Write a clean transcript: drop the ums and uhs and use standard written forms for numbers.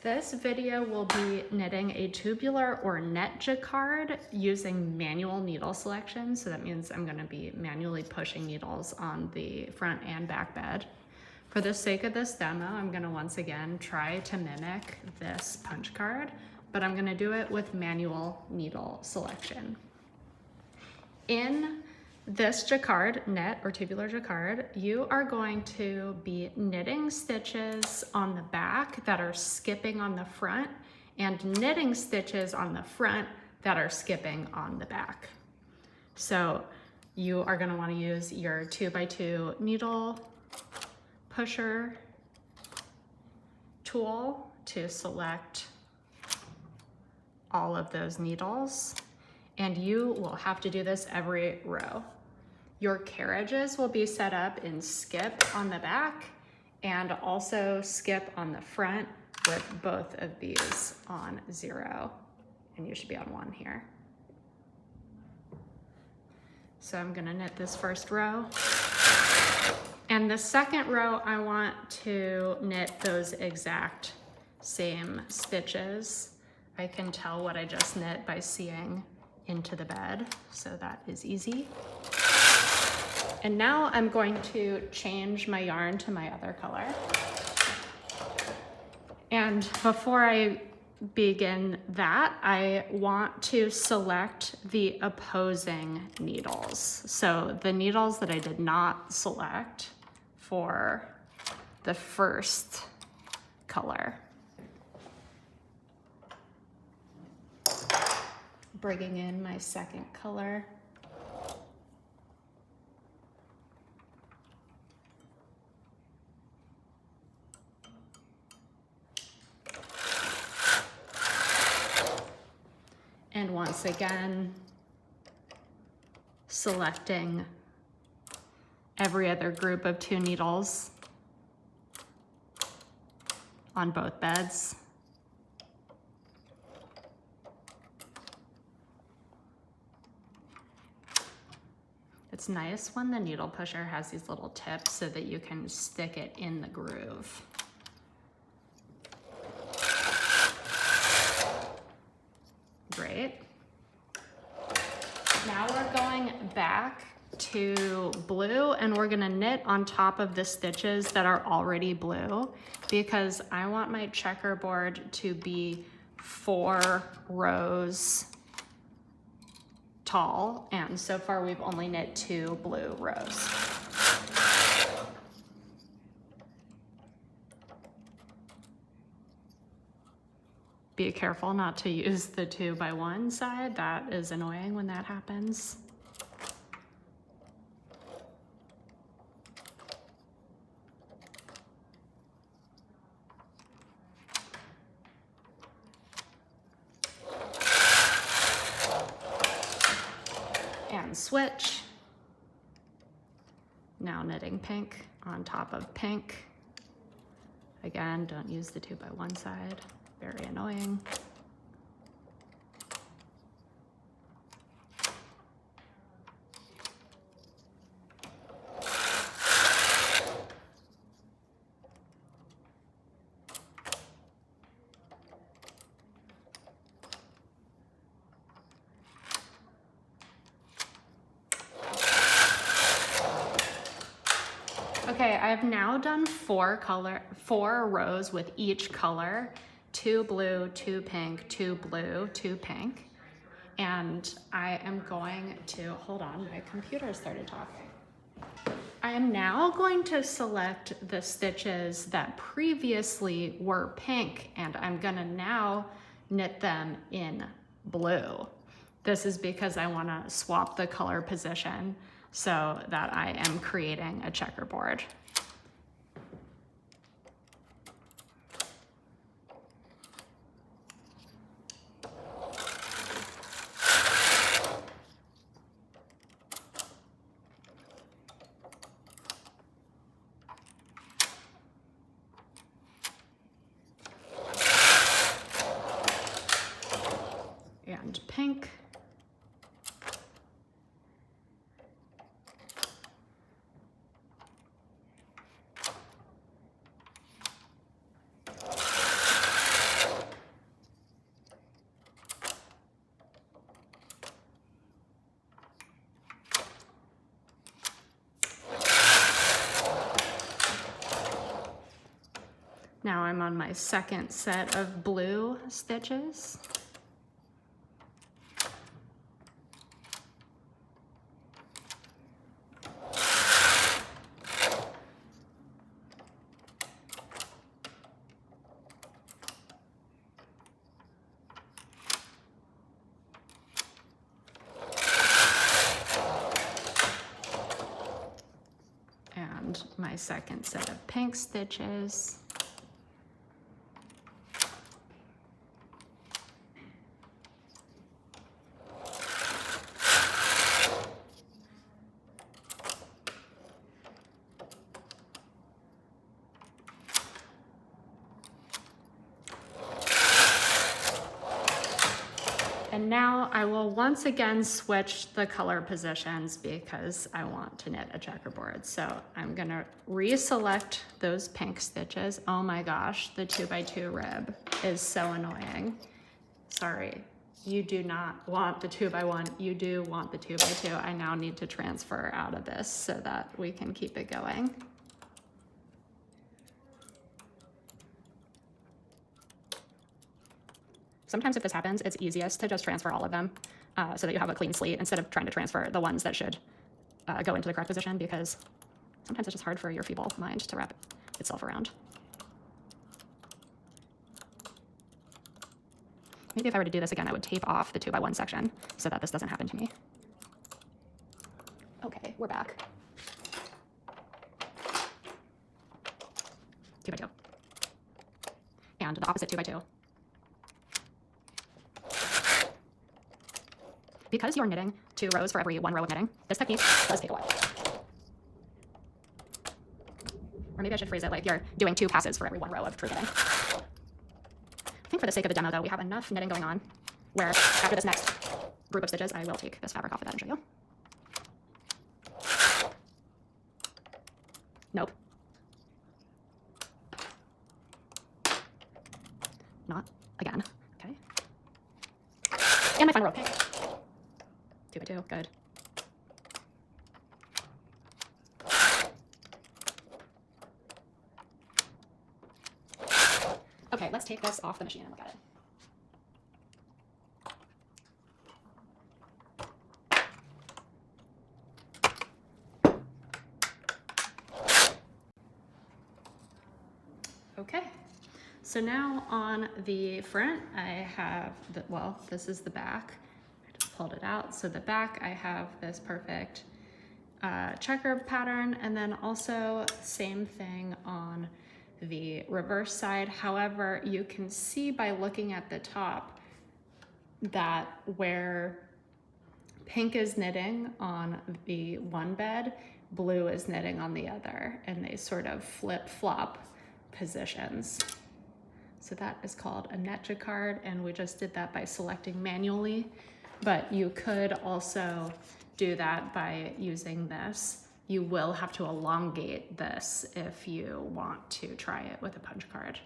This video will be knitting a tubular or net jacquard using manual needle selection. So that means I'm going to be manually pushing needles on the front and back bed. For the sake of this demo, I'm going to once again try to mimic this punch card, but I'm going to do it with manual needle selection. In this jacquard net or tubular jacquard, you are going to be knitting stitches on the back that are skipping on the front and knitting stitches on the front that are skipping on the back. So you are going to want to use your 2x2 needle pusher tool to select all of those needles. And you will have to do this every row. Your carriages will be set up in skip on the back and also skip on the front with both of these on 0. And you should be on 1 here. So I'm gonna knit this first row. And the second row, I want to knit those exact same stitches. I can tell what I just knit by seeing into the bed, so that is easy. And now I'm going to change my yarn to my other color. And before I begin that, I want to select the opposing needles. So the needles that I did not select for the first color. Bringing in my second color. And once again, selecting every other group of 2 needles on both beds. It's nice when the needle pusher has these little tips so that you can stick it in the groove. Great. Now we're going back to blue and we're gonna knit on top of the stitches that are already blue because I want my checkerboard to be 4 rows tall, and so far we've only knit 2 blue rows. Be careful not to use the 2x1 side. That is annoying when that happens. And switch. Now knitting pink on top of pink. Again, don't use the 2x1 side. Very annoying. Okay, I've now done 4 rows with each color, 2 blue, 2 pink, 2 blue, 2 pink. And I am going to, hold on, my computer started talking. I am now going to select the stitches that previously were pink, and I'm gonna now knit them in blue. This is because I wanna swap the color position so that I am creating a checkerboard. And pink. Now I'm on my second set of blue stitches. And my second set of pink stitches. And now I will once again switch the color positions because I want to knit a checkerboard. So I'm gonna reselect those pink stitches. Oh my gosh, the 2x2 rib is so annoying. Sorry, you do not want the 2x1, you do want the 2x2. I now need to transfer out of this so that we can keep it going. Sometimes if this happens, it's easiest to just transfer all of them so that you have a clean slate instead of trying to transfer the ones that should go into the correct position, because sometimes it's just hard for your feeble mind to wrap itself around. Maybe if I were to do this again, I would tape off the 2x1 section so that this doesn't happen to me. Okay, we're back. 2x2. And the opposite 2x2. Because you're knitting 2 rows for every 1 row of knitting, this technique does take a while. Or maybe I should phrase it like you're doing 2 passes for every 1 row of true knitting. I think for the sake of the demo though, we have enough knitting going on where after this next group of stitches, I will take this fabric off of that and show you. Nope. Not again, okay. And my final row of pink. 2x2, good. Okay, let's take this off the machine and look at it. Okay, so now on the front, I have, well, this is the back. Pulled it out. So the back, I have this perfect checker pattern, and then also same thing on the reverse side. However, you can see by looking at the top that where pink is knitting on the one bed, blue is knitting on the other, and they sort of flip-flop positions. So that is called a net jacquard, and we just did that by selecting manually. But you could also do that by using this. You will have to elongate this if you want to try it with a punch card.